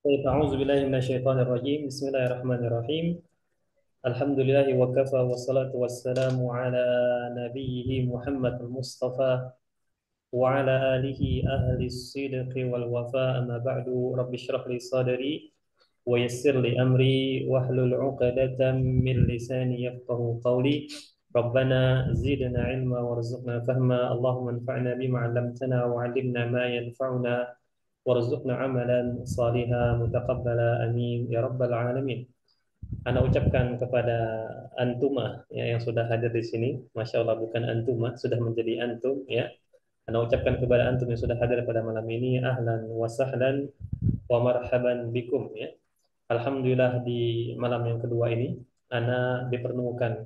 طيب أعوذ بالله من الشيطان الرجيم بسم الله الرحمن الرحيم الحمد لله وكفى والصلاة والسلام على نبيه محمد المصطفى وعلى آله أهل الصدق والوفاء أما بعد رب اشرح لي صدري ويسر لي أمري واحلل عقدة من لساني يفقه قولي ربنا زدنا علما وارزقنا فهما اللهم انفعنا بما علمتنا وعلمنا ما ينفعنا وارزقنا عملا صالحا متقبلا آمين يا رب العالمين. Ana ucapkan kepada antuma ya, yang sudah hadir di sini, masya Allah bukan antuma, sudah menjadi antum ya. Ana ucapkan kepada antum yang sudah hadir pada malam ini, ahlan wa sahlan wa marhaban bikum ya. Alhamdulillah di malam yang kedua ini, Ana dipertemukan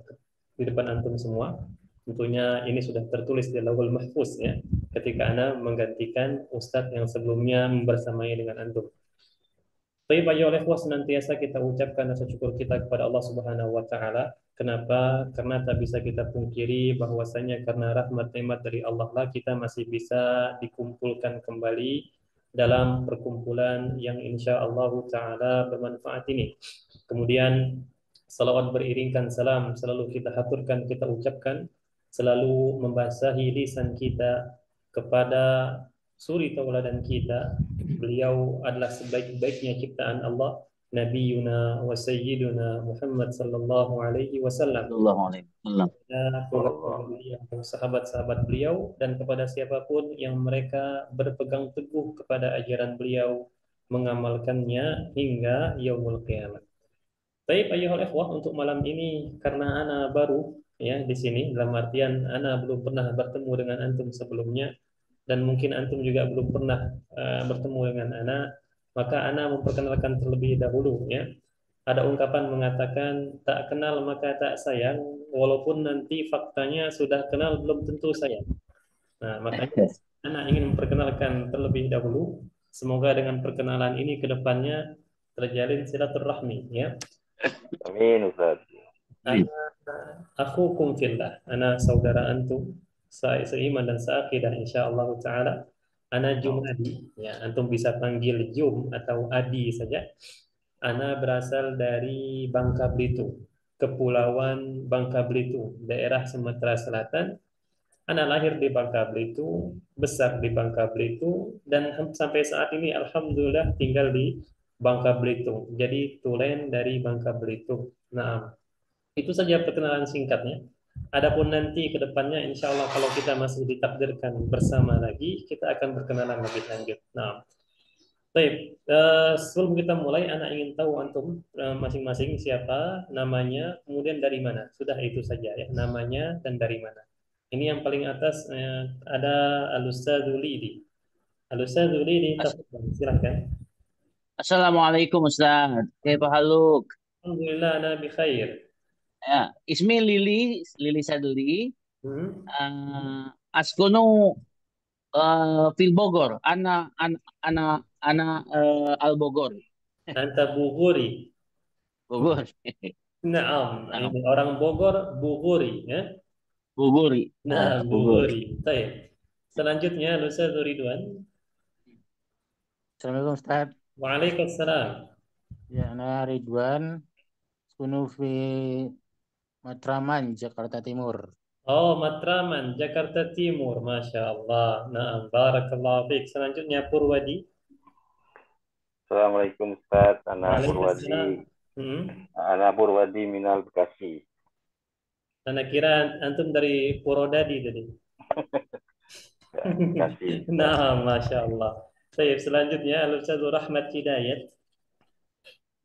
di depan antum semua. Tentunya ini sudah tertulis di Lauhul Mahfuz ya, ketika Ana menggantikan Ustadz yang sebelumnya bersamai dengan antum. Baik, ayolah ikhwah, senantiasa kita ucapkan rasa syukur kita kepada Allah Subhanahu wa taala. Kenapa? Karena tak bisa kita pungkiri bahwasanya karena rahmat nikmat dari Allah lah kita masih bisa dikumpulkan kembali dalam perkumpulan yang insya Allah taala bermanfaat ini. Kemudian salawat beriringkan salam selalu kita haturkan, kita ucapkan, selalu membasahi lisan kita kepada suri tauladan kita. Beliau adalah sebaik-baiknya ciptaan Allah, Nabiuna wa Sayyiduna Muhammad sallallahu alaihi wasallam. Sallallahu alaihi wasallam. Keluarga beliau, sahabat-sahabat beliau, dan kepada siapapun yang mereka berpegang teguh kepada ajaran beliau, mengamalkannya hingga yaumul qiyamah. Baik, ayohal ikhwah, untuk malam ini karena ana baru ya di sini, dalam artian ana belum pernah bertemu dengan antum sebelumnya, dan mungkin antum juga belum pernah bertemu dengan ana, maka ana memperkenalkan terlebih dahulu ya. Ada ungkapan mengatakan tak kenal maka tak sayang, walaupun nanti faktanya sudah kenal belum tentu sayang. Nah, makanya ana ingin memperkenalkan terlebih dahulu. Semoga dengan perkenalan ini ke depannya terjalin silaturahmi ya. Amin Ustaz. Amin. Aku kumfillah, ana saudara antum, seiman dan seakidah insyaallah taala. Ana Jumadi, ya antum bisa panggil Jum atau Adi saja. Ana berasal dari Bangka Belitung, Kepulauan Bangka Belitung, daerah Sumatera Selatan. Ana lahir di Bangka Belitung, besar di Bangka Belitung, dan sampai saat ini alhamdulillah tinggal di Bangka Belitung. Jadi tulen dari Bangka Belitung. Nah, itu saja perkenalan singkatnya. Adapun nanti ke depannya, insya Allah kalau kita masih ditakdirkan bersama lagi, kita akan berkenalan lebih lanjut. Nah, baik. Sebelum kita mulai, anak ingin tahu antum masing-masing siapa, namanya, kemudian dari mana. Sudah itu saja ya, namanya dan dari mana. Ini yang paling atas ada Al-Ustadzul Lidi. Al-Ustadzul Lidi, As- silahkan. Assalamualaikum Ustaz. Kaifa haluk? Alhamdulillah, ana bi khair. Ya, ismi Lili Sadli. Hmm. Askunu fil Bogor. Ana Al Bogor. Anta Bughuri. Bogor. Naam, Nah, ini orang Bogor, Bughuri ya. Bogori. Nah, Nah, Bogor. Bughuri. Baik. Selanjutnya Lusa Ridwan. Assalamualaikum Ustaz. Waalaikumsalam. Ya, Ana Ridwan, Skunu fi Matraman, Jakarta Timur. Oh, Matraman, Jakarta Timur. Masya Allah. Naam, barakallahu fiik. Selanjutnya Purwadi. Assalamualaikum Ustaz. Waalaikumsalam. Hmm. Ana Purwadi Minal Bekasi. Anak kira antum dari Purwodadi tadi. Ya, Bekasi. Nah, Masya Allah. Baik, selanjutnya Lusa Rahmat Hidayat.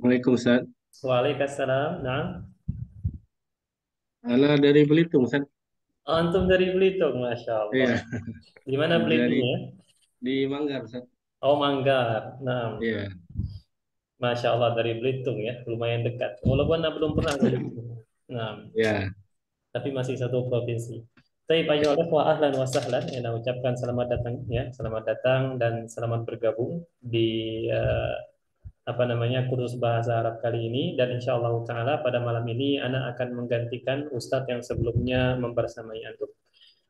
Waalaikumsalam. Waalaikumsalam. Nah, Ana dari Belitung, Ustaz. antum dari Belitung, Masya Allah. Iya, Di mana dari Belitungnya? di Manggar, Ustaz. Oh, Manggar. Nah, Iya. Masya Allah dari Belitung ya, lumayan dekat. Walaupun Anda belum pernah ke Belitung. Nah, Ya. tapi masih satu provinsi. Tapi Pak Yolef wa ahlan wa sahlan, ya, nah, ucapkan selamat datang ya, selamat datang dan selamat bergabung di apa namanya kursus bahasa Arab kali ini, dan insya Allah taala pada malam ini Ana akan menggantikan Ustadz yang sebelumnya membersamai antum.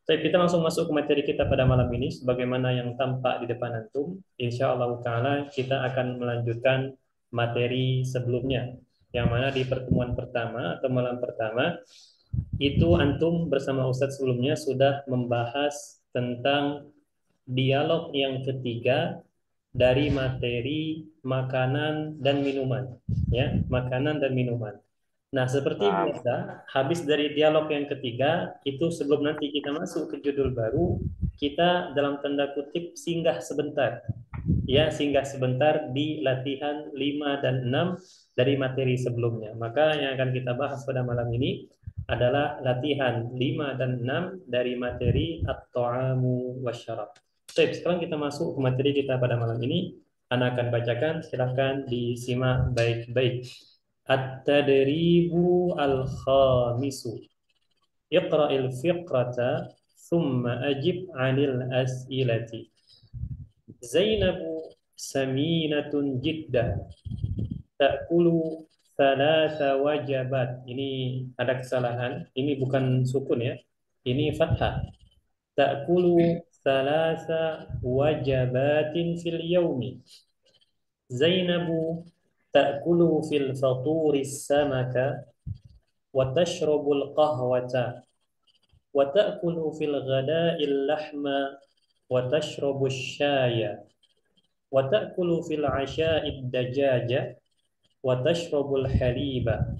Baik, kita langsung masuk ke materi kita pada malam ini. Sebagaimana yang tampak di depan antum, insya Allah Ta'ala kita akan melanjutkan materi sebelumnya. Yang mana di pertemuan pertama atau malam pertama, itu antum bersama Ustadz sebelumnya sudah membahas tentang dialog yang ketiga dari materi makanan dan minuman. Ya, makanan dan minuman. Nah, seperti Nah, biasa, habis dari dialog yang ketiga, itu sebelum nanti kita masuk ke judul baru, kita dalam tanda kutip singgah sebentar. Ya, singgah sebentar di latihan 5 dan 6 dari materi sebelumnya. Maka yang akan kita bahas pada malam ini adalah latihan 5 dan 6 dari materi At-Ta'amu Wasyarab. Baik, sekarang kita masuk ke materi kita pada malam ini. Ana akan bacakan, silahkan disimak baik-baik. At-tadribu al-khamisu. Iqra'il fiqrata thumma ajib 'anil as'ilati. Zainabu saminatun jiddah. Ta'kulu thalatha wajabat. Ini ada kesalahan. Ini bukan sukun ya. Ini fathah. Ta'kulu thalatha wajabatin fil yaumi. Zainabu ta'kulu fil faturi samaka wa tashrabul qahwata wa ta'kulu fil ghada'il lahma wa tashrabul syaya wa ta'kulu fil 'asha'id dajaja wa tashrabul haliba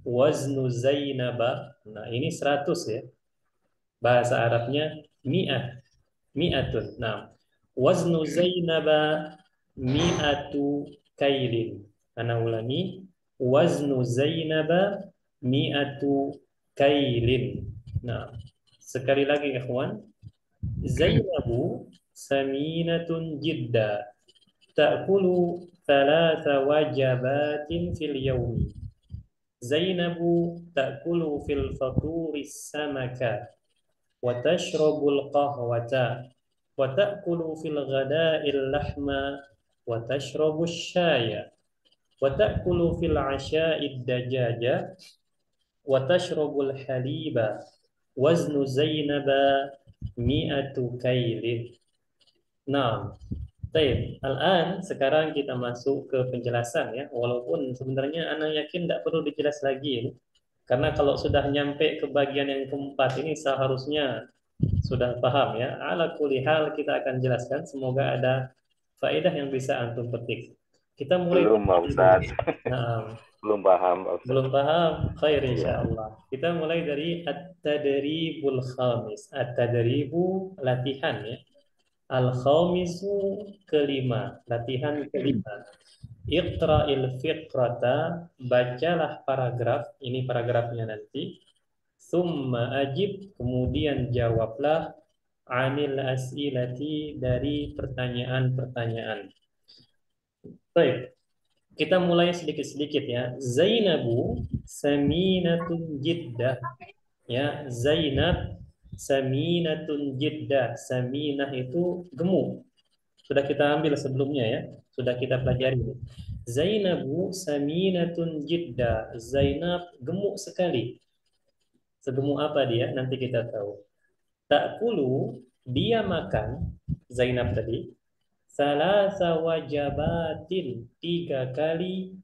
waznu Zainaba. Nah, ini 100 ya. Bahasa Arabnya mi'ah, mi'atun. Nah, waznu Zainaba mi'atu kailin. Ana ulangi, waznu Zainaba mi'atu kailin. Nah, sekali lagi ikhwan, Zainabu saminatun jidda ta'kulu thalatha wajabatin fil yawmi. Zainabu ta'kulu fil faturi samaka wa tashrabul qahwata wa ta'kulu fil ghada'il lahma wa tashrabus syaya wa ta'kulu fil 'asha'id dajaja wa tashrabul haliba waznu Zainaba mi'atu kailin. Nah, baik. Al-an sekarang kita masuk ke penjelasan ya. Walaupun sebenarnya ana yakin tidak perlu dijelas lagi ini. Karena kalau sudah nyampe ke bagian yang keempat ini seharusnya sudah paham ya. Ala kulli hal kita akan jelaskan. Semoga ada faedah yang bisa antum petik. Kita mulai belum Pak Ustadz. Nah, Belum paham Pak Ustadz. belum paham? Khair Iya. insyaallah. Kita mulai dari at-tadribul khamis. At-tadribu latihan ya. Al-khamisu kelima, latihan kelima. Iqra'il fiqrata, bacalah paragraf, ini paragrafnya nanti. Summa ajib, kemudian jawablah anil as'ilati, dari pertanyaan-pertanyaan. Baik, kita mulai sedikit-sedikit ya. Zainabu saminatun jiddah. Ya, Zainab saminatun jiddah. Saminah itu gemuk. Sudah kita ambil sebelumnya ya. Sudah kita pelajari. Zainabu saminatun jiddah. Zainab gemuk sekali. Segemuk apa dia? Nanti kita tahu. Ta'kulu, dia makan, Zainab tadi, salasa wajabatin, 3 kali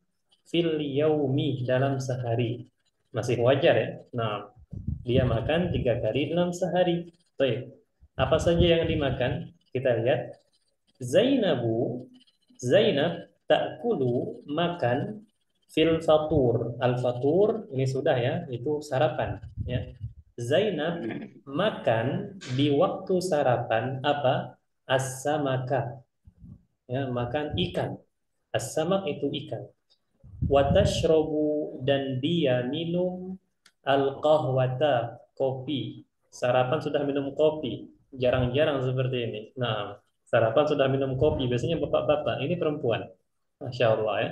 fil yaumi, dalam sehari. Masih wajar ya. Nah, dia makan 3 kali dalam sehari. Baik. Apa saja yang dimakan? Kita lihat. Zainab ta'kulu, makan fil fatur. Al fatur ini sudah ya, itu sarapan ya. Zainab makan di waktu sarapan apa? As-samaka. Ya, makan ikan. As-samak itu ikan. Wa tashrabu, dan dia minum al-qahwata, kopi. Sarapan sudah minum kopi. Jarang-jarang seperti ini. Nah, sarapan sudah minum kopi. Biasanya bapak-bapak. Ini perempuan. Masya Allah ya.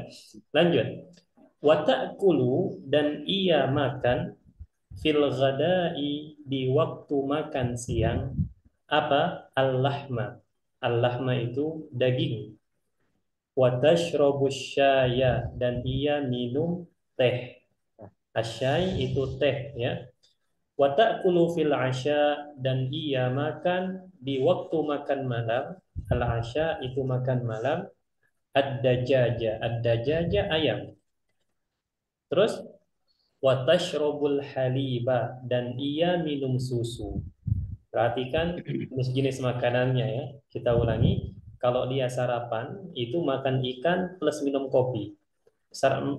Lanjut. Wa ta'kulu, dan ia makan fil ghadai, di waktu makan siang, apa? Al-lahma. Al-lahma itu daging. Wa tashrabus syaya, dan ia minum teh. Asyai itu teh ya. Wa ta'kulu fil 'asya, dan ia makan di waktu makan malam. Al-'asya itu makan malam. Ad-dajaja, ad-dajaja ayam. Terus wa tashrabul haliba, dan ia minum susu. Perhatikan jenis-jenis makanannya ya. Kita ulangi. Kalau dia sarapan, itu makan ikan plus minum kopi.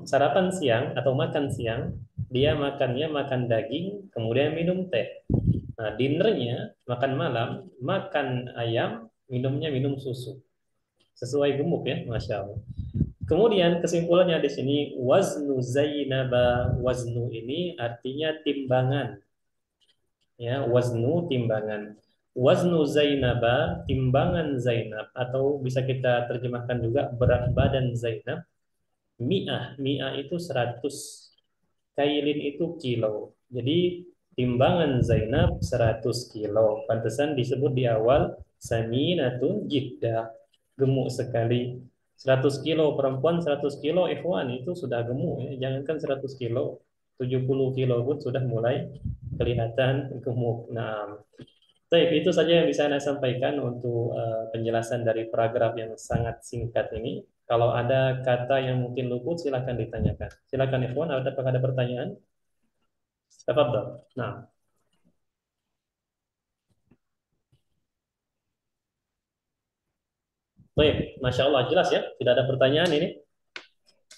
Sarapan siang atau makan siang, dia makannya makan daging, kemudian minum teh. Nah, dinernya, makan malam, makan ayam, minumnya minum susu. Sesuai gemuk ya, Masya Allah. Kemudian kesimpulannya di sini, waznu Zainaba. Waznu ini artinya timbangan. Ya, waznu timbangan. Waznu Zainaba, timbangan Zainab, atau bisa kita terjemahkan juga berat badan Zainab. Mi'ah, mi'ah itu 100. Kailin itu kilo. Jadi timbangan Zainab 100 kilo. Pantesan disebut di awal saminatun jiddah. Gemuk sekali. 100 kilo perempuan, 100 kilo ikhwan itu sudah gemuk ya. Jangankan 100 kilo, 70 kilo pun sudah mulai kelihatan gemuk. Nah, baik, itu saja yang bisa saya sampaikan untuk penjelasan dari paragraf yang sangat singkat ini. Kalau ada kata yang mungkin luput, silakan ditanyakan. Silakan Ikhwan, apakah ada pertanyaan? Tafadhol. Nah, baik, Masya Allah, jelas ya? Tidak ada pertanyaan ini?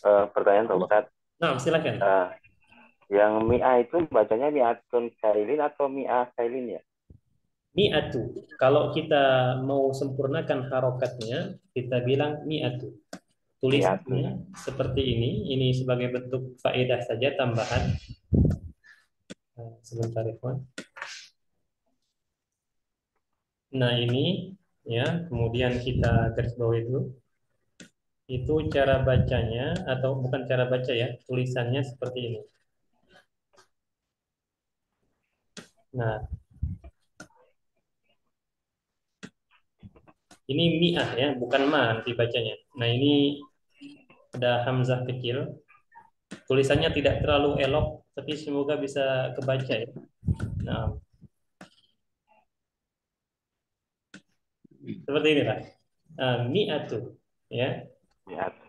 Pertanyaan Pak Ustadz. Nah, silakan. Yang mi'a itu bacanya mi'atun kailin atau mi'ah kailin ya? Mi'atu. Kalau kita mau sempurnakan harokatnya, kita bilang mi'atu. Tulisannya seperti ini. Ini sebagai bentuk faedah saja, tambahan. Sebentar, Ikhwan. Nah, ini ya, kemudian kita garis bawahi dulu. Itu cara bacanya, atau bukan cara baca ya, tulisannya seperti ini. Nah, ini mi'ah ya, bukan ma nanti bacanya. Nah, ini ada hamzah kecil. Tulisannya tidak terlalu elok, tapi semoga bisa kebaca ya. Nah, seperti ini Pak. Mi'atu ya.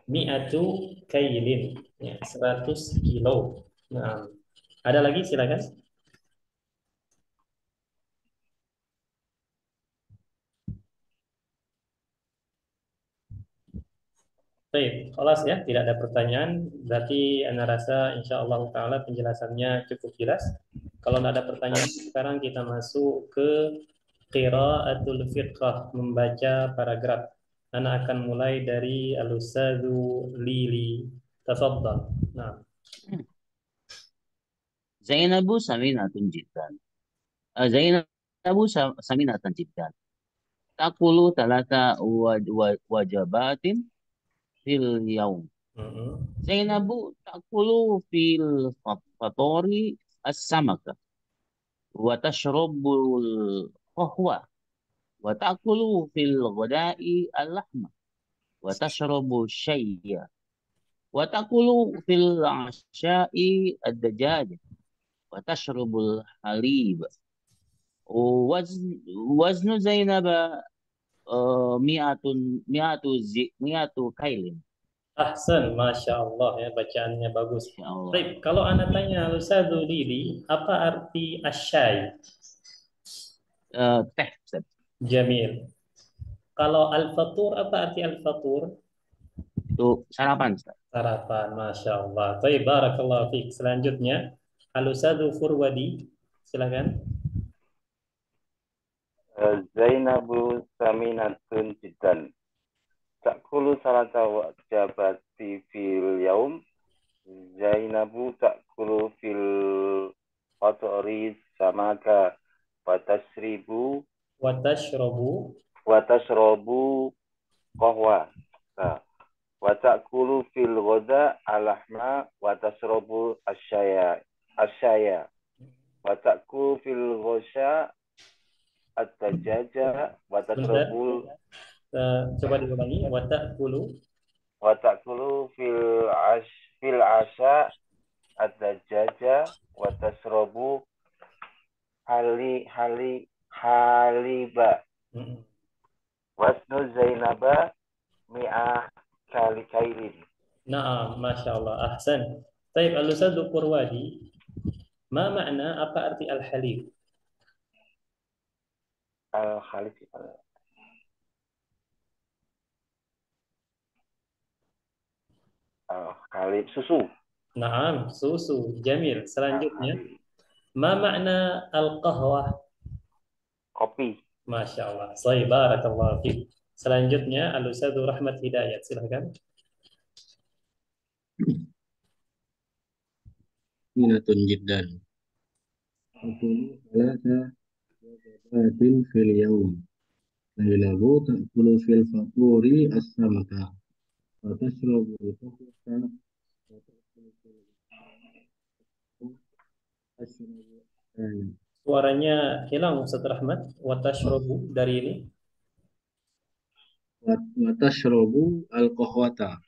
Mi'atu kailin ya, 100 kilo. Nah, ada lagi silakan. Baik, kelas ya, tidak ada pertanyaan. Berarti Anda rasa insya Allah Ta'ala penjelasannya cukup jelas. Kalau tidak ada pertanyaan, sekarang kita masuk ke qiraatul fiqh, membaca paragraf. Anda akan mulai dari Al-Ustadzu Lili. Tafadhal. Nah, Zainabu saminatun jiddan. Zainabu saminatan jiddan. Takulu talata wajabatin fil yaum. Zainabu takulu fil fatori as-samaka wa tashrabul qahwa wa takulu fil ghada'i al-lahma wa tashrabu syayya wa takulu fil asya'i ad-dajaj wa tashrabul halib. Waznu Zainaba mi'atu kailin. Ahsan, Masya Allah ya, bacaannya bagus. Ya Allah. Baik, kalau Anda tanya Al-Ustadzu Lili, apa arti asyai? Teh, Ustaz. Jamil. Kalau al-fatur, apa arti al-fatur? Itu sarapan, Ustaz. Sarapan, Masya Allah. Baik, barakallahu fiik. Selanjutnya, Al-Ustadzu Furwadi, silakan. Zainabu saminatun jiddan. Takulu salata wajabati fil yaum. Zainabu takulu fil fatori samaka watashribu qahwa. Nah, wa ta'kulu fil ghada al-lahma wa tashrabu asyaya wa ta'kulu fil ghasha at-tajaja wa tashrabul Coba diulangi. Wa ta'kulu fil asha at-tajaja wa tashrabu haliba. Mm-mm. Wasnu Zainaba mi'ah kailin. Naam, Masya Allah. Ahsan. Taib al-Ustadz Purwadi, ma makna apa arti al-halib? Al-Khalid. Al-Khalid susu. Naam, susu. Jamil. Selanjutnya, Al-Khalid ma makna al-qahwah? kopi. Masya Allah. Baik, barakallahu fiik. Selanjutnya, al-Ustadz Rahmat Hidayat. Silakan. Minatun jiddan. Takulu salasa wajabatin fil yaum. Zainabu takulu fil faturi as-samaka. Wa tashrabu tuhuta. Wa takulu fil ashrabu asaya. Suaranya hilang Ustadz Rahmat. Wa tashrabu dari ini. Wa tashrabu al-qahwata.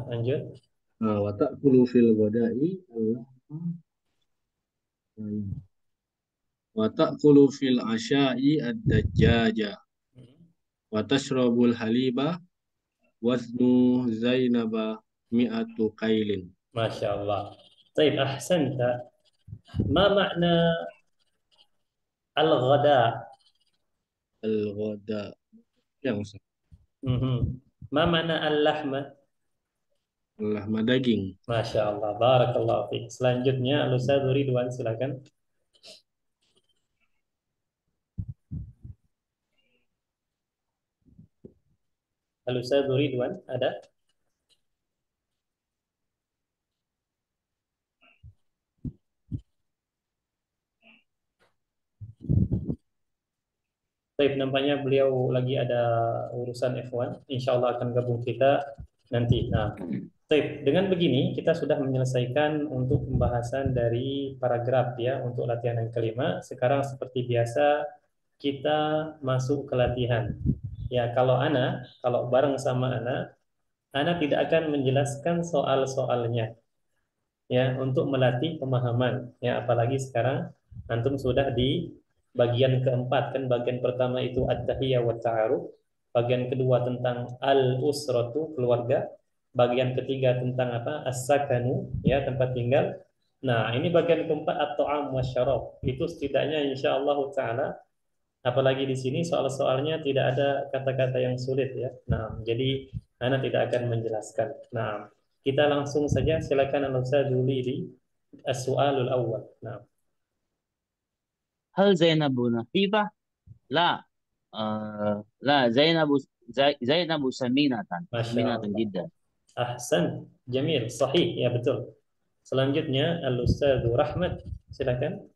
Lanjut. Wa ta'kulu fil ghadai wa ta'kulu fil asya'i ad-dajjaja. Wa tashrabul haliba waznu Zainaba mi'atu kailin. Masya Allah. Baik, ahsanta. Ma makna al-ghada? Al-ghada yang Mhm. Ma makna al-lahma? lahma daging. Masya Allah. Barakallahu fiik. Selanjutnya, al-Ustadz Ridwan. Silakan. Al-Ustadz Ridwan, ada? Baik, nampaknya beliau lagi ada urusan F1. Insya Allah akan gabung kita nanti. Nah, baik, dengan begini kita sudah menyelesaikan untuk pembahasan dari paragraf ya untuk latihan yang kelima. Sekarang seperti biasa kita masuk ke latihan. Ya, kalau bareng sama Ana tidak akan menjelaskan soal-soalnya ya untuk melatih pemahaman ya apalagi sekarang antum sudah di bagian keempat kan bagian pertama itu at-tahiyya wa ta'aruf, bagian kedua tentang al-usratu keluarga, bagian ketiga tentang apa as-sakanu ya tempat tinggal. Nah, ini bagian keempat at-ta'am wa syarab. Itu setidaknya insyaallah taala apalagi di sini soal-soalnya tidak ada kata-kata yang sulit ya. Nah, jadi Ana tidak akan menjelaskan. Nah, kita langsung saja silakan Al-Ustaz Juli di as-su'alul awwal. Nah, Hal Zainabu nafifah? La. La Zainabu Zainabu saminatan. Masya Saminatan Allah. jiddan. Ahsan, Jamil, sahih, ya betul. Selanjutnya Al-Ustaz Rahmat, silakan.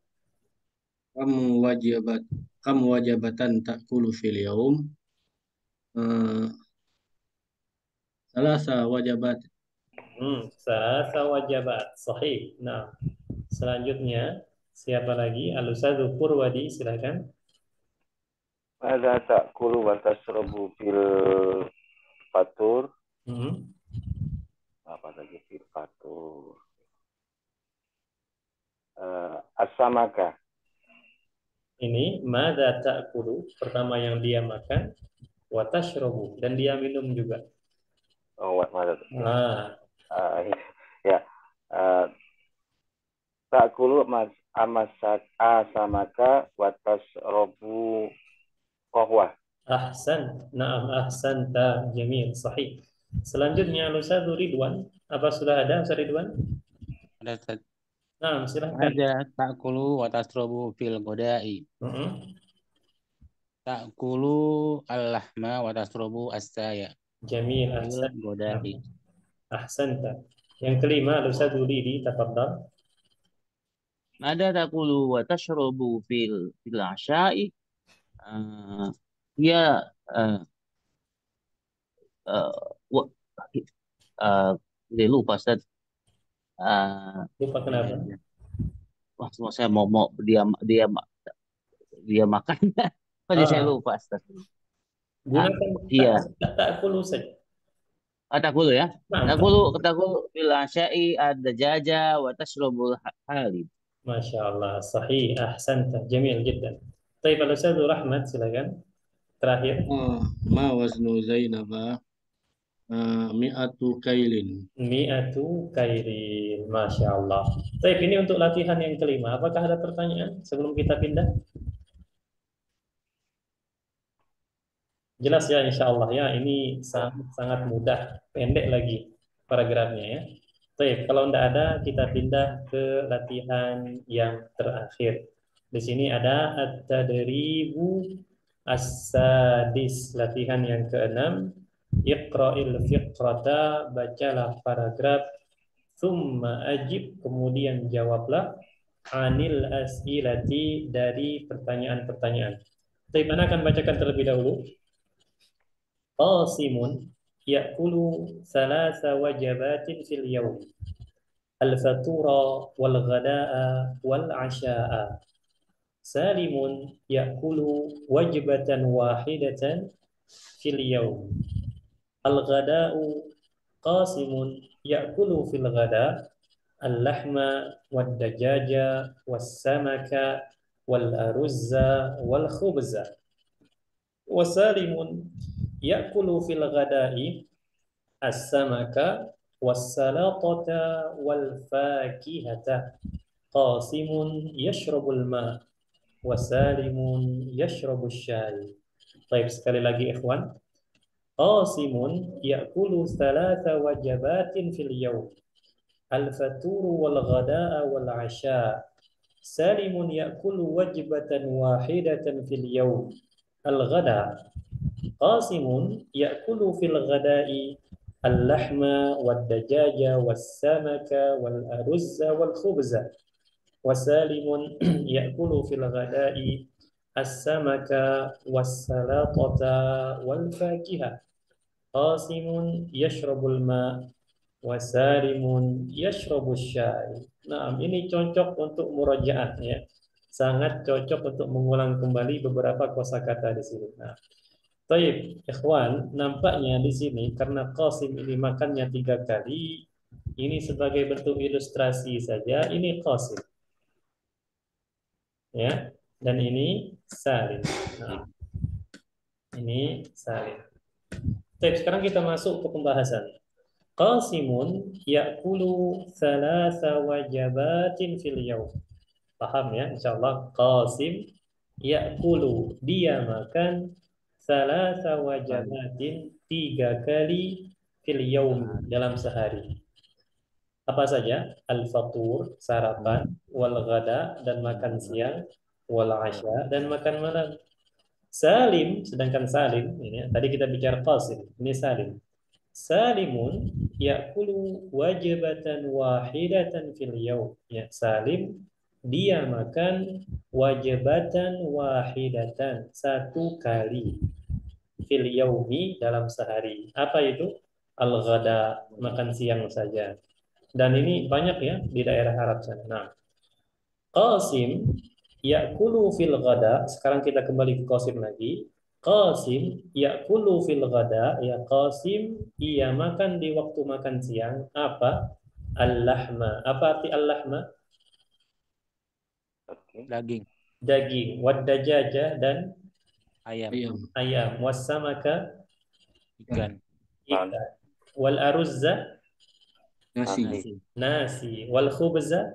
Kam wajibat kam wajabatan ta'kulu fil yaum. Salasa wajabat. Salasa wajabat, sahih. Nah, selanjutnya siapa lagi? Al-Ustaz Purwadi, silakan. Ada ta'kulu wa tashrabu fil fatur. Hmm. Apa lagi fil fatur? As-samaka. Ini madza ta'kulu, pertama yang dia makan, wa tashrabu, dan dia minum juga. Oh, mana? Ya. Ta'kulu amasak asamaka wa tashrabu qahwah. Ahsan, na'am ahsanta, jamil, sahih. Selanjutnya Ustaz Ridwan, apa sudah ada Ustaz Ridwan? Ada Ustaz. Nah, silakan. Ada ta'kulu wa tasrobu fil ghadai. Ta'kulu al-lahma wa tasrobu as-saya. Jamil, Fil ahsan. ghadai. Ahsanta. Yang kelima Ustaz Ridi, tafadhal. Ada ta'kulu wa tashrabu fil asya'i. Ya lupa Ustaz. Lupa kenapa? Wah, saya mau dia makan. Kok saya lupa Ustaz. Gunakan iya. ta'kulu saja. Ta'kulu ya. Ta'kulu fil asya'i ad-dajaja wa tashrabul halib. Masya Allah, sahih, ahsanta, jamil jiddan. Baik, kalau saya Rahmat, silakan. Terakhir, Ma waznu Zainaba mi'atu kailin. mi'atu kairin. Masya Allah. Baik, ini untuk latihan yang kelima. Apakah ada pertanyaan sebelum kita pindah? Jelas ya, insya Allah ya. Ini sangat, sangat mudah, pendek lagi paragrafnya ya. Baik, kalau tidak ada, kita pindah ke latihan yang terakhir. Di sini ada at-tadribu as-sadis, latihan yang keenam. Iqra'il fiqrata, bacalah paragraf. Thumma ajib, kemudian jawablah. Anil as'ilati, dari pertanyaan-pertanyaan. Baik, mana akan bacakan terlebih dahulu? Qasimun ya'kulu thalatha wajabatin fil yawm. Al-fatura wal ghada'a wal 'asha'a. Salimun ya'kulu wajbatan wahidatan fil yawm. Al-ghada'u qasimun ya'kulu fil ghada' al-lahma wad-dajaja was-samaka wal-aruzza wal-khubza. Wasalimun ya'kulu fil ghada'i as-samaka was-salatata wal-fakihata. Qasimun yashrabul ma' wasalimun yashrabul syai. Baik, sekali lagi ikhwan. Qasimun ya'kulu thalatha wajabatin fil yawm. Al-faturu wal ghada'a wal 'asha. Salimun ya'kulu wajbatan wahidatan fil yawm. Al-ghada. Qasimun ya'kulu fil ghada'i al-lahma wad-dajaja was-samaka wal-aruzza wal-khubza. Wasalimun ya'kulu fil ghada'i as-samaka was-salatata wal-fakiha. Qasimun yashrabul ma' wasalimun yashrabus syai. Nah, ini cocok untuk murajaah ya. Sangat cocok untuk mengulang kembali beberapa kosakata di sini. Nah, Taib, ikhwan, nampaknya di sini karena Qasim ini makannya 3 kali, ini sebagai bentuk ilustrasi saja. Ini Qasim, ya, dan ini Salim. Nah, ini Salim. Taib, sekarang kita masuk ke pembahasan. Qasimun ya'kulu thalatha wajabatin fil yawm. Paham ya, insyaallah. Qasim ya'kulu, dia makan thalatha wajabatin, 3 kali fil yawm, dalam sehari. Apa saja? Al-fatur, sarapan, wal ghada, dan makan siang, wal asya, dan makan malam. Salim, sedangkan Salim ini tadi kita bicara Qasim, ini Salim. Salimun ya'kulu wajibatan wahidatan fil yawm. Ya, Salim dia makan wajibatan wahidatan, 1 kali fil yaumi, dalam sehari. Apa itu? Al-ghada, makan siang saja. Dan ini banyak ya di daerah Arab sana. Nah, Qasim ya'kulu fil ghada. Sekarang kita kembali ke Qasim lagi. Qasim ya'kulu fil ghada. Ya, Qasim ia makan di waktu makan siang apa? Al-lahma. Apa arti al-lahma? Oke. Daging, Daging. Wad-dajaja, dan ayam, Ayam. ayam. Was-samaka, ikan, ikan. Wal-aruzza, Nasi. nasi, nasi. Wal-khubza,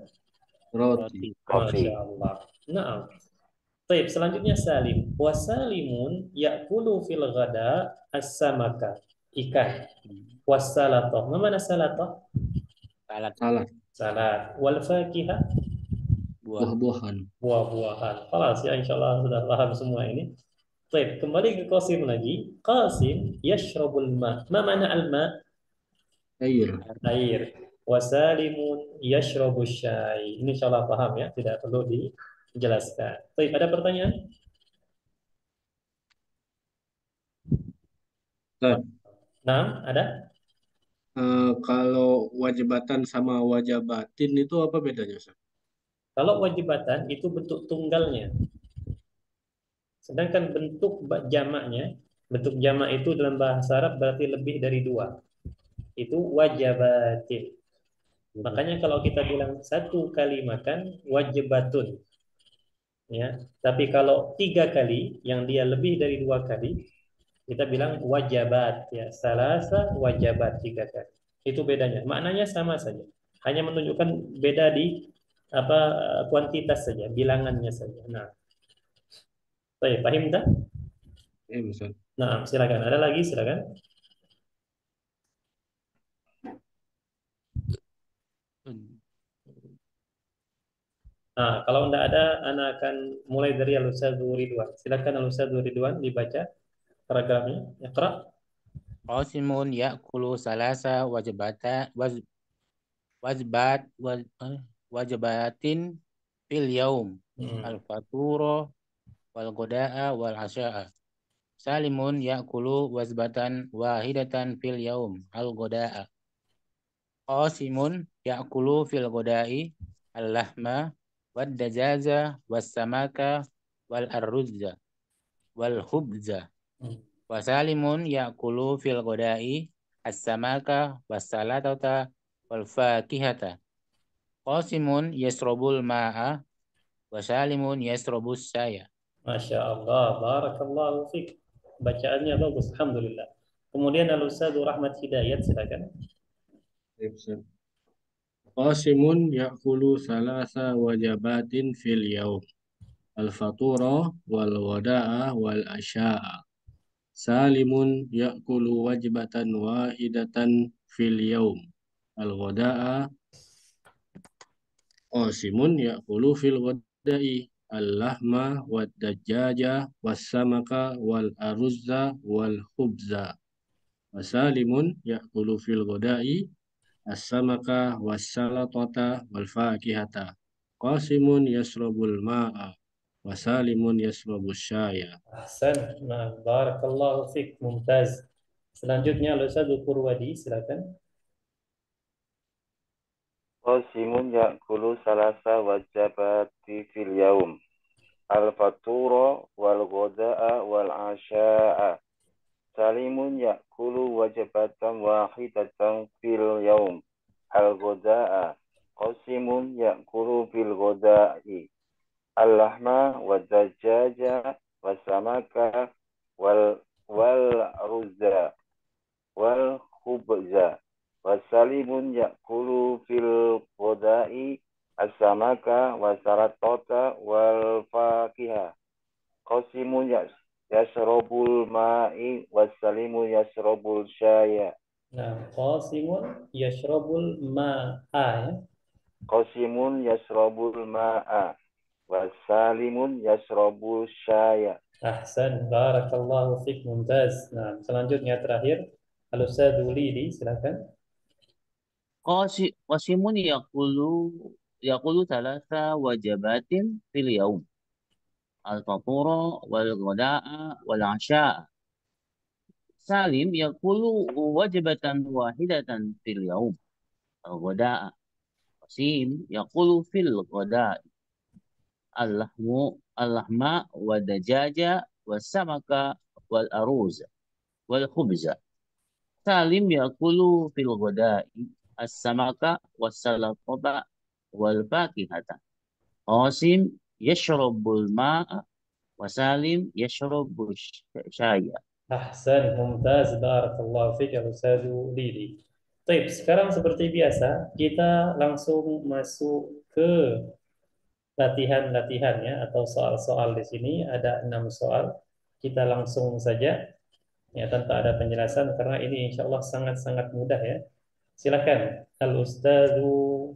Roti. roti, Masya Allah. Nah, baik, selanjutnya Salim. Wasalimun ya'kulu fil ghada as-samaka, ikan. Wassalatah. Mana salatah? salad, Salad. Salat. Wal fakihah, buah, Buah-buahan. buah-buahan. Kelas ya, insyaallah sudah paham semua ini. Baik, kembali ke Qasim lagi. Qasim yashrabul ma. Ma mana al-ma? Air. Air. Wasalimun yashrabus syai. Ini insyaallah paham ya, tidak perlu dijelaskan. Baik, ada pertanyaan? Ustaz, Nah, ada? kalau wajibatan sama wajabatin itu apa bedanya, Ustaz? Kalau wajibatan itu bentuk tunggalnya. Sedangkan jamaknya, bentuk jamak itu dalam bahasa Arab berarti lebih dari 2. Itu wajabatin. Makanya kalau kita bilang satu kali makan wajibatun, ya. Tapi kalau 3 kali, yang dia lebih dari 2 kali, kita bilang wajabat, ya. Salasa wajabat 3 kali. Itu bedanya. Maknanya sama saja. Hanya menunjukkan beda di apa kuantitas saja, bilangannya saja. Nah, baik, paham tak? Ya, Ustaz. Nah, silakan. Ada lagi, silakan. Nah, kalau tidak ada, Ana akan mulai dari Al-Ustadz Ridwan. Silakan Al-Ustadz Ridwan dibaca paragrafnya. Iqra. Qasimun ya'kulu salasa wajbat wajabatin fil yaum. Al-fatura wal goda'a wal asya'a. Salimun ya'kulu wajbatan wahidatan fil yaum. Al-goda'a. Qasimun ya'kulu fil goda'i al-lahma wad dajaza was samaka wal arruzza wal khubza. Wasalimun ya'kulu fil ghadai as-samaka was-salatata wal fakihata. Qasimun yasrabul ma'a wasalimun yasrabus saya. Masya Allah, barakallahu fiik. Bacaannya bagus, alhamdulillah. Kemudian Al-Ustadz Rahmat Hidayat, silakan. Ya, Ustaz. Qasimun ya'kulu salasa wajabatin fil yaum. Al-fatura wal wada'a wal asya'a. Salimun ya'kulu wajbatan wahidatan fil yaum. Al-ghada'a. Qasimun ya'kulu fil ghada'i al-lahma wad dajaja was samaka wal aruzza wal khubza. Wasalimun ya'kulu fil ghada'i as-samaka was-salatata wal fakihata. Qasimun yasrabul ma'a wasalimun yasrabus syaya. Ahsan. Nah, barakallahu fiik, mumtaz. Selanjutnya Al-Ustadz Purwadi, silakan. Qasimun ya'kulu salasa wajabati fil yaum. Al-fatura wal ghada'a wal asya'a. Salimun ya'kulu wajibatan wahidatan fil yaum. Al-ghada'a. Qasimun ya'kulu fil ghada'i. Al-lahma wa dajaja wa samaka wal ruzza wal khubza. Wa salimun ya'kulu fil ghada'i as-samaka wa saratata wal fakiha. Qasimun yasrabul ma'i wassalimu yasrabul syaya. Nah, qasimun yashrabul ma'a, ya. Qasimun yasrabul ma'a wassalimun yasrabul syaya. Ahsan, barakallahu fiik, mumtaz. Nah, selanjutnya terakhir Al-Ustadz Lidi, silakan. Qasimun ya'kulu salasa wajabatin fil yaum. Al-fatura wal goda'a wal asya'a. Salim ya'kulu wajibatan wahidatan fil yaum. Al-goda'a. Qasim ya'kulu fil goda'a. Al-lahma wa dajaja wa samaka wal aruz wal khubza. Salim ya'kulu fil goda'i as-samaka was salatata wal fakihata. Qasim yashrabul ma'a wa Salim yashrabu syaya. Ahsan, mumtaz, barakallahu fiik ya Ustadz Lidi. Baik, sekarang seperti biasa kita langsung masuk ke latihan-latihannya atau soal-soal di sini. Ada 6 soal. Kita langsung saja, ya, tanpa ada penjelasan karena ini insya Allah sangat-sangat mudah, ya. Silakan Al Ustadzu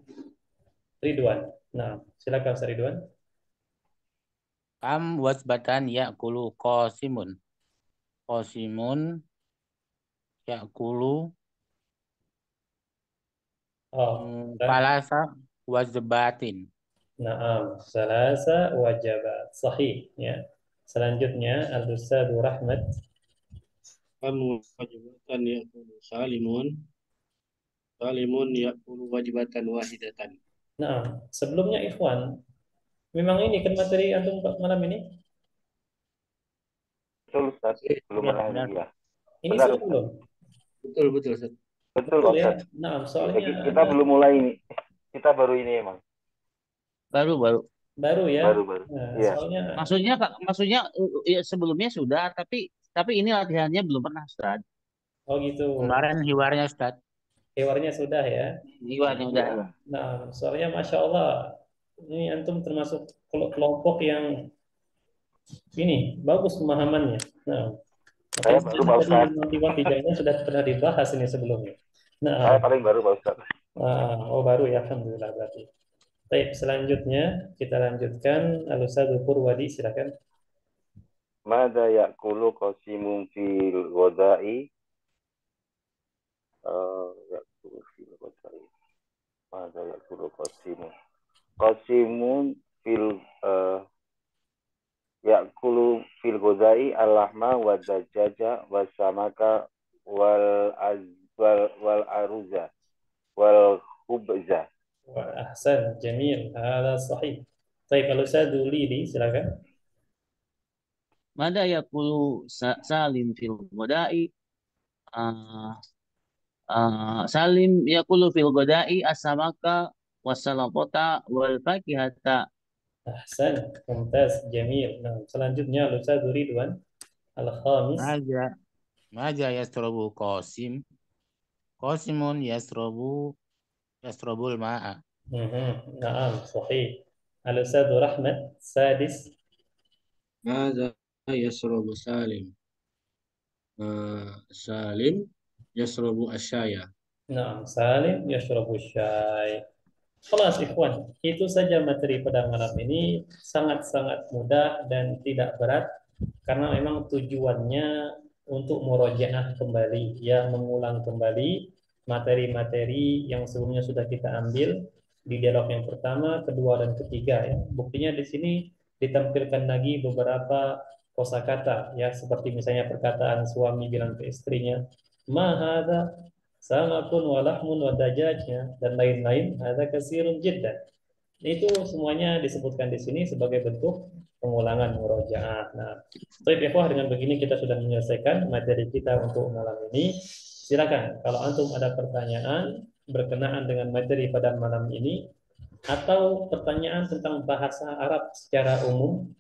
Ridwan. Nah, silakan Ustaz Ridwan. Kam wasbatan ya'kulu qasimun. Qasimun ya'kulu Dan salasa wajbatin. Naam, salasa wajabat. Sahih, ya. Selanjutnya Al Ustadzu Rahmat. Kamu wajibatan ya'kulu salimun ya'kulu wajibatan wahidatan. Nah, sebelumnya Ikhwan, memang ini kan materi antum malam ini? Betul Ustaz, belum Ya, pernah benar. ini ya. Ini Benar sudah Ustaz. belum? Betul, Ustaz. Betul, Betul Pak ya. Ustadz. Nah, soalnya Kita belum mulai ini. Kita baru ini emang. Baru-baru. baru ya. Baru-baru. Nah, Iya. soalnya Maksudnya ya, sebelumnya sudah, tapi ini latihannya belum pernah, Ustaz. oh gitu. Kemarin hiwarnya Ustaz. Hewarnya sudah ya. Iwan udah. Iya. Nah, soalnya Masya Allah, ini antum termasuk kelompok yang ini bagus pemahamannya. Nah, Saya makanya baru, Pak tadi Ustadz. motivasi sudah pernah dibahas ini sebelumnya. Saya Nah, paling baru, Pak Ustadz. oh baru ya, alhamdulillah berarti. Baik, selanjutnya kita lanjutkan. Al-Ustadz Purwadi, silakan. Mada ya'kulu qasimun fil ghadai. Ya'kulu fil ghadai. Mada ya'kulu qasimun. Qasimun fil ya'kulu fil ghadai al-lahma wa dajaja wa samaka wal wal aruza wal khubza. Wah, ahsan, jamil, hada sahih. Baik, Al-Ustadz Lidi, silakan. Mada yaqulu Salim fil ghadai. Ah, Salim yaqulu fil ghadai as-samaka was-salatata wal fakihata. Ahsan, mumtaz, jamil. Nah, selanjutnya Al-Ustadz Ridwan Al-Khamis. Maja. Maja yasrobu Qasim. Qasimun yasrobul ma'a. Naam, sahih. Al-Ustadz Rahmat Sadis. Mada yasrabu Salim. Salim yasrabu asyaya. Naam, Salim yashrabu syai. Kelas ikhwan, itu saja materi pada malam ini sangat-sangat mudah dan tidak berat karena memang tujuannya untuk murojaah kembali, ya mengulang kembali materi-materi yang sebelumnya sudah kita ambil di dialog yang pertama, kedua dan ketiga ya. Buktinya di sini ditampilkan lagi beberapa kosakata ya seperti misalnya perkataan suami bilang ke istrinya, "Ma hadza samakun walahmun wadajajnya" dan lain-lain, ada kasirun jiddan. Itu semuanya disebutkan di sini sebagai bentuk pengulangan murojaah. Nah, baik ikhwah, dengan begini kita sudah menyelesaikan materi kita untuk malam ini. Silakan kalau antum ada pertanyaan berkenaan dengan materi pada malam ini atau pertanyaan tentang bahasa Arab secara umum,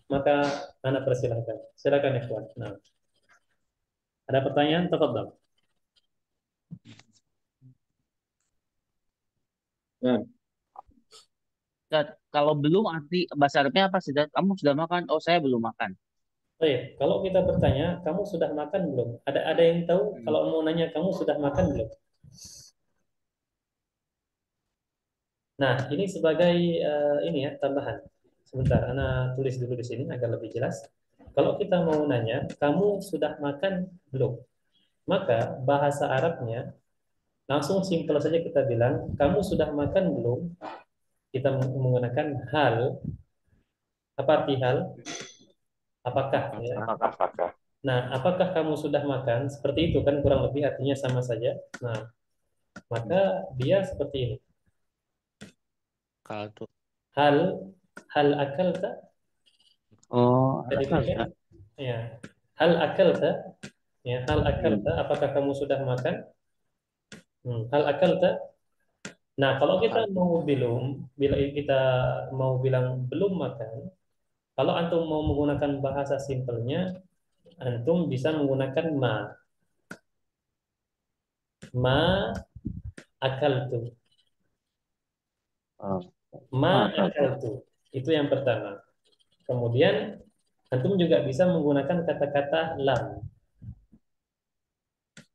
maka Anda persilahkan. Silakan ikhwan. Nah, ada pertanyaan? Tafadhal. Dan Ustaz, kalau belum arti bahasa Arabnya apa sih? Ustaz? Kamu sudah makan? Oh, saya belum makan. Baik, kalau kita bertanya, kamu sudah makan belum? Ada yang tahu kalau mau nanya kamu sudah makan belum? Nah, ini sebagai ini ya tambahan. Sebentar, Ana tulis dulu di sini agar lebih jelas. Kalau kita mau nanya, kamu sudah makan belum? Maka bahasa Arabnya langsung simpel saja kita bilang, kamu sudah makan belum? Kita menggunakan hal. Apa arti hal? Apakah ya? Apakah? Nah, apakah kamu sudah makan? Seperti itu kan kurang lebih artinya sama saja. Nah, maka dia seperti ini. Kalau tuh Hal hal akalta. Oh, Jadi demikian. Ya. Hal akalta. Ya, hal akalta. Apakah kamu sudah makan? Hal akalta. Nah, kalau kita mau bila kita mau bilang belum makan, kalau antum mau menggunakan bahasa simpelnya, antum bisa menggunakan ma akaltu. Ma akaltu. Itu yang pertama. Kemudian antum juga bisa menggunakan kata-kata lam.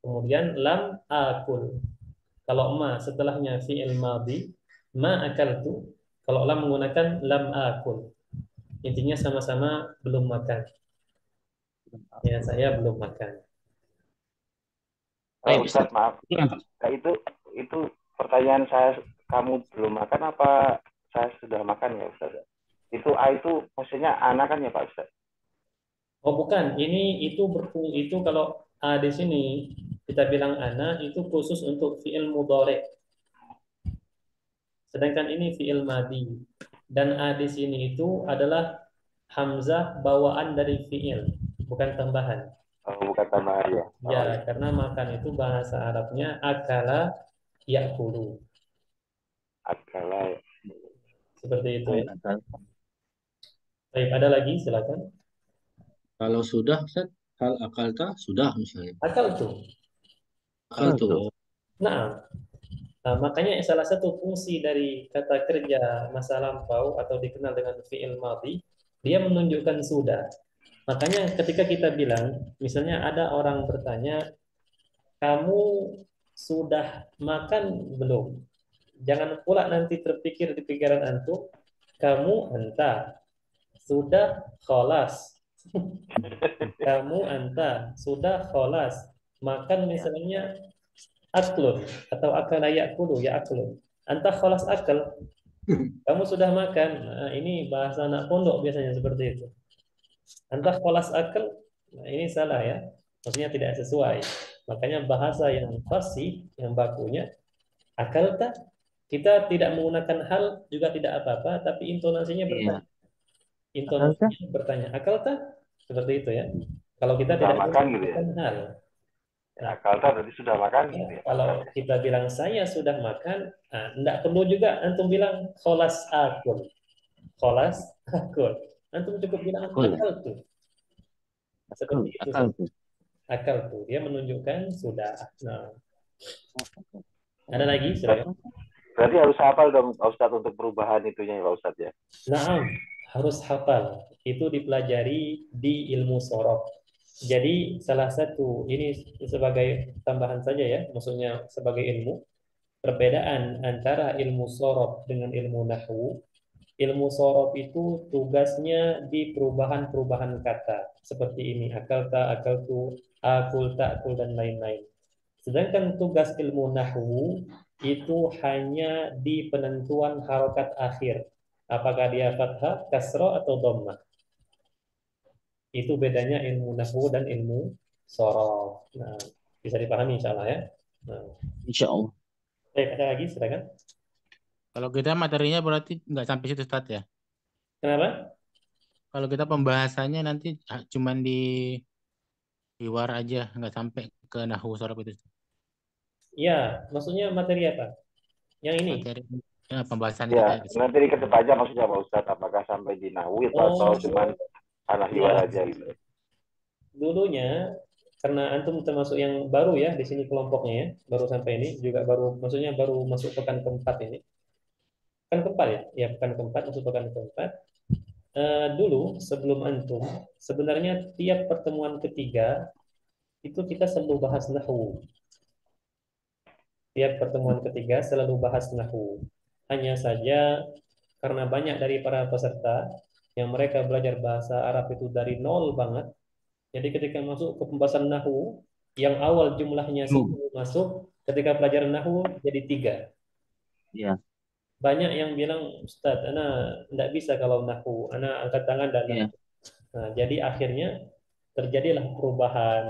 Kemudian lam akul. Kalau ma setelahnya fi'il madhi, ma akaltu. Kalau lam menggunakan lam akul. Intinya sama-sama belum makan. Ya, saya belum makan. Ustadz, maaf. Nah, itu pertanyaan saya, kamu belum makan apa saya sudah makan ya Ustadz? Itu A itu maksudnya anak kan ya Pak Ustadz? Oh bukan, itu kalau A di sini kita bilang ana itu khusus untuk fi'il mudhari. Sedangkan ini fi'il madhi. Dan A di sini itu adalah hamzah bawaan dari fi'il, bukan tambahan. Oh, bukan tambahan ya. Oh, Ya, iya. karena makan itu bahasa Arabnya akala yakulu. Akala ya. Seperti itu Oh, ya. akal. Baik, ada lagi silakan. Kalau sudah, Ustaz, hal akalta sudah misalnya. Akal tuh. Akal tuh. Betul. Oh, Nah, makanya salah satu fungsi dari kata kerja masa lampau atau dikenal dengan fi'il madhi, dia menunjukkan sudah. Makanya ketika kita bilang, misalnya ada orang bertanya, kamu sudah makan belum? Jangan pula nanti terpikir di pikiran antum, kamu entah sudah kholas, kamu entah sudah kholas. Makan Ya. misalnya aklun atau akala yakulu ya aklun. Entah kholas akal, kamu sudah makan. Nah, ini bahasa anak pondok biasanya seperti itu. Entah kholas akal, nah ini salah ya. Maksudnya tidak sesuai. Makanya bahasa yang fasih, yang bakunya, akal tak, kita tidak menggunakan hal juga tidak apa-apa, tapi intonasinya Iya. bertanya. Akal kah? Intonasinya bertanya, akal tak? Seperti itu ya. Kalau kita Sudah tidak makan gitu ya. menggunakan hal. Ya, Nah, akalta berarti sudah makan gitu ya. kalau kita bilang saya sudah makan, nah, tidak perlu juga antum bilang kholas akul. Kholas akul. Antum cukup bilang Akal ya? akal tuh. Akal, Seperti itu akal saja. tuh. Akal tuh. Dia menunjukkan sudah. Nah, Oh, akal. ada lagi Ber- silakan. Berarti harus hafal dong Pak Ustadz untuk perubahan itunya ya Pak Ustadz ya. Nah, harus hafal. Itu dipelajari di ilmu sorof. Jadi salah satu ini sebagai tambahan saja ya, maksudnya sebagai ilmu, perbedaan antara ilmu sorof dengan ilmu nahwu. Ilmu sorof itu tugasnya di perubahan-perubahan kata seperti ini, akal tak, akal tu, akul tak, akul dan lain-lain. Sedangkan tugas ilmu nahwu itu hanya di penentuan harokat akhir. Apakah dia fathah, kasroh, atau dhammah. Itu bedanya ilmu nahwu dan ilmu sorof. Nah, bisa dipahami insya Allah ya. Nah, Insya Allah. baik, ada lagi silakan. Kalau kita materinya berarti nggak sampai situ Ustaz ya. Kenapa? Kalau kita pembahasannya nanti cuman di war aja, nggak sampai ke nahwu sorof itu. Ya, maksudnya materi apa? Yang ini. Materi pembahasan itu Ya, tadi. nanti di kedepannya maksudnya Pak Ustadz, apakah sampai di nahwi atau cuman Oh, anak hiwar ya. aja gitu. Dulunya karena antum termasuk yang baru ya di sini kelompoknya ya, baru sampai ini juga baru, maksudnya baru masuk pekan keempat ini. Pekan keempat ya, ya pekan keempat masuk pekan keempat. Dulu sebelum antum, sebenarnya tiap pertemuan ketiga itu kita selalu bahas nahwu. Tiap pertemuan ketiga selalu bahas nahwu. Hanya saja karena banyak dari para peserta yang mereka belajar bahasa Arab itu dari nol banget. Jadi ketika masuk ke pembahasan nahwu, yang awal jumlahnya Hmm. 10 masuk, ketika pelajaran nahwu jadi 3. Iya, Banyak yang bilang, Ustadz, Ana tidak bisa kalau nahwu, Ana angkat tangan dan iya, nahwu. Nah, jadi akhirnya terjadilah perubahan,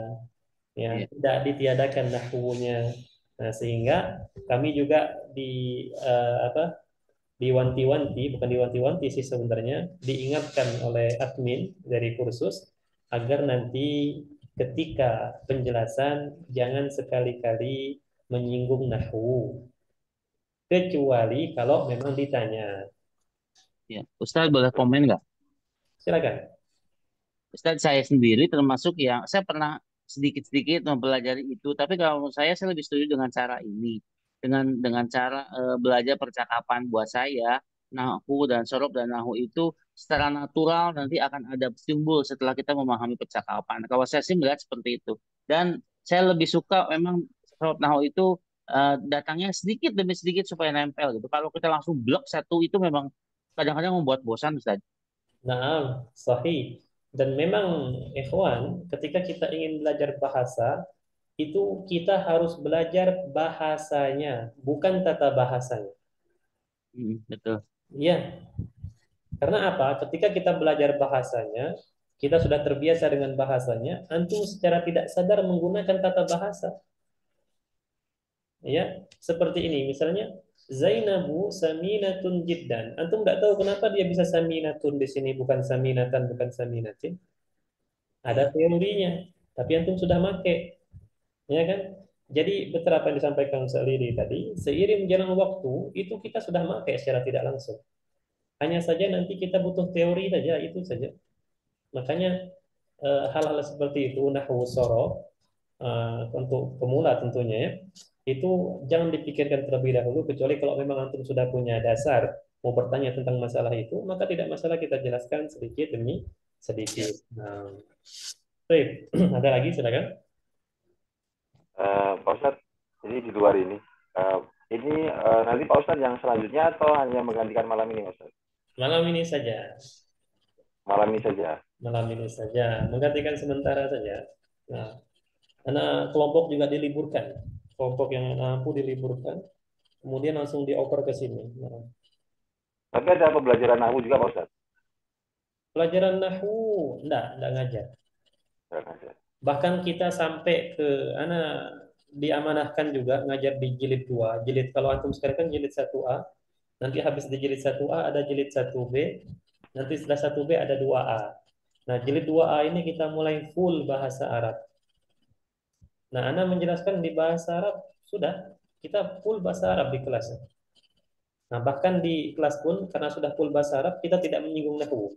ya, iya. tidak ditiadakan nahwunya. Nah, sehingga kami juga apa, diwanti-wanti, bukan diwanti-wanti sih sebenarnya, diingatkan oleh admin dari kursus agar nanti ketika penjelasan jangan sekali-kali menyinggung nahwu, kecuali kalau memang ditanya. Iya. Ustadz boleh komen nggak? Silakan. Ustadz saya sendiri termasuk yang saya pernah sedikit-sedikit mempelajari itu, tapi kalau saya lebih setuju dengan cara ini, dengan cara belajar percakapan buat saya, nahu dan sorof dan nahu itu secara natural nanti akan ada timbul setelah kita memahami percakapan. Kalau saya sih melihat seperti itu, dan saya lebih suka memang sorof nahu itu datangnya sedikit demi sedikit supaya nempel gitu. Kalau kita langsung blok satu itu memang kadang-kadang membuat bosan, Ustadz. Nah, sahih. Dan memang, ikhwan, ketika kita ingin belajar bahasa, itu kita harus belajar bahasanya, bukan tata bahasanya. Betul. Ya, karena apa? Ketika kita belajar bahasanya, kita sudah terbiasa dengan bahasanya, antum secara tidak sadar menggunakan tata bahasa. Ya, seperti ini. Misalnya, Zainabu saminatun jiddan. Antum nggak tahu kenapa dia bisa saminatun di sini, bukan saminatan, bukan saminatin. Ada teorinya. tapi antum sudah make, ya kan? Jadi betul apa yang disampaikan Ustaz Lidi tadi, seiring jalan waktu itu kita sudah make secara tidak langsung. Hanya saja nanti kita butuh teori saja, itu saja. Makanya hal-hal seperti itu nahwu sorof untuk pemula tentunya ya, itu jangan dipikirkan terlebih dahulu kecuali kalau memang antum sudah punya dasar mau bertanya tentang masalah itu, maka tidak masalah kita jelaskan sedikit demi sedikit. Nah, baik. Ada lagi silakan. Pak Ustadz, jadi di luar ini, nanti Pak Ustadz yang selanjutnya atau hanya menggantikan malam ini, Pak Ustadz? Malam ini saja. Malam ini saja. Malam ini saja, menggantikan sementara saja. Nah, karena kelompok juga diliburkan, kelompok yang mampu diliburkan, kemudian langsung dioper ke sini. Nah, Tapi ada pembelajaran nahwu juga, Pak Ustadz? pelajaran nahwu enggak ngajar. Bahkan kita sampai ke diamanahkan juga ngajar di jilid 2. Jilid kalau antum sekarang kan jilid 1A. Nanti habis di jilid 1A ada jilid 1B. Nanti setelah 1B ada 2A. Nah, jilid 2A ini kita mulai full bahasa Arab. Nah, Ana menjelaskan di bahasa Arab sudah kita full bahasa Arab di kelas. Nah, bahkan di kelas pun karena sudah full bahasa Arab kita tidak menyinggung nahwu.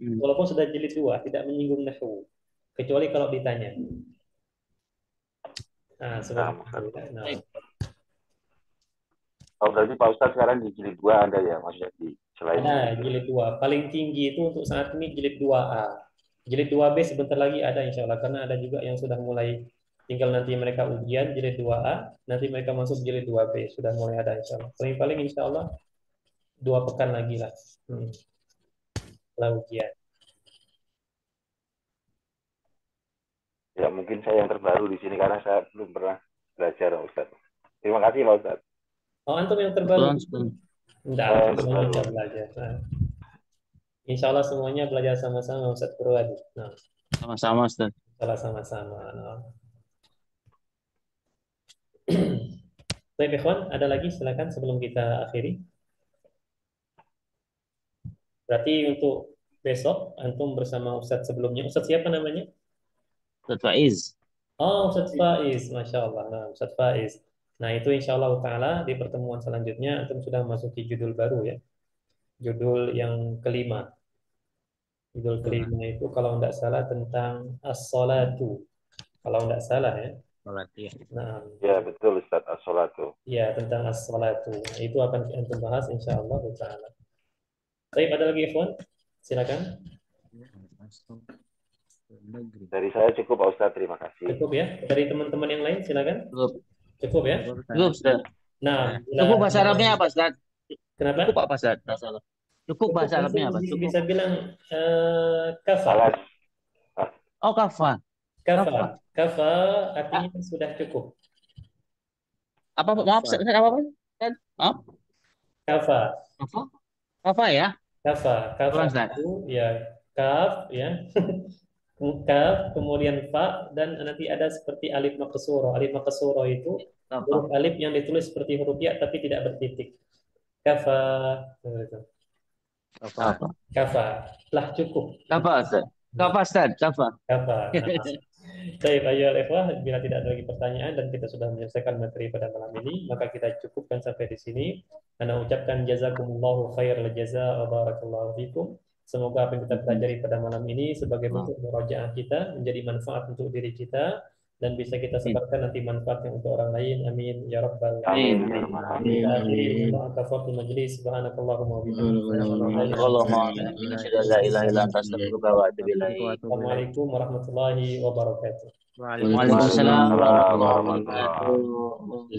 Walaupun sudah jilid 2 tidak menyinggung nahwu. Kecuali kalau ditanya. Nah, seperti itu. Nah. Oh, berarti Pak Ustadz sekarang di jilid 2 Anda ya, maksudnya di selain ada jilid 2. Paling tinggi itu untuk saat ini jilid 2A. Jilid 2B sebentar lagi ada insya Allah, karena ada juga yang sudah mulai, tinggal nanti mereka ujian jilid 2A, nanti mereka masuk jilid 2B, sudah mulai ada insya Allah. Paling-paling insya Allah 2 pekan lagi lah. Setelah ujian. Ya, mungkin saya yang terbaru di sini karena saya belum pernah belajar, Ustaz. Terima kasih, Pak Ustaz. Oh, antum yang terbaru? Enggak, semuanya belajar. Nah. Insya Allah semuanya belajar sama-sama, Ustaz Purwadi. Nah. Sama-sama, Ustaz. Sama-sama. Nah. Baik, ikhwan, ada lagi? Silakan sebelum kita akhiri. Berarti untuk besok antum bersama Ustaz sebelumnya. Ustaz siapa namanya? Ustaz Faiz. Oh, Ustaz Faiz, Masya Allah. Nah, Ustaz Faiz. Nah, itu insya Allah Ta'ala di pertemuan selanjutnya antum sudah masuki judul baru ya. Judul yang kelima. Judul kelima itu kalau tidak salah tentang as-salatu. Kalau tidak salah ya. Nah, ya betul Ustaz, as-salatu. Ya, tentang as-salatu. Nah, itu akan antum bahas insya Allah Ta'ala. Baik, ada lagi ikhwan? Silakan. Dari saya cukup Pak Ustaz, terima kasih. Cukup ya. Dari teman-teman yang lain silakan. Cukup ya. Cukup Ustaz. Nah, cukup bahasa Arabnya apa Ustaz? Kenapa? Cukup apa Ustaz? Cukup bahasa Arabnya apa? Cukup. Bisa bilang kafa. Oh, kafa. Kafa artinya sudah cukup. Apa maaf Ustaz, apa? Maaf. Kafa. Kafa ya? Kafa itu ya kaf ya. Kaf, kemudian fa, dan nanti ada seperti alif maqsuro. Alif maqsuro itu huruf alif yang ditulis seperti huruf ya tapi tidak bertitik. Kafa. Kafa. Telah cukup. Kafa Ustaz. Kafa. Baik, ayo ikhwah, bila tidak ada lagi pertanyaan dan kita sudah menyelesaikan materi pada malam ini, maka kita cukupkan sampai di sini. Ana ucapkan jazakumullahu khairal jazaa wa barakallahu fikum. Semoga apa yang kita pelajari pada malam ini sebagai bentuk murajaah kita menjadi manfaat untuk diri kita dan bisa kita sebarkan nanti manfaatnya untuk orang lain. Amin ya rabbal alamin. Amin. Kafaratul majlis. Subhanakallahumma wa bihamdika. Assalamualaikum warahmatullahi wabarakatuh. Waalaikumsalam warahmatullahi wabarakatuh.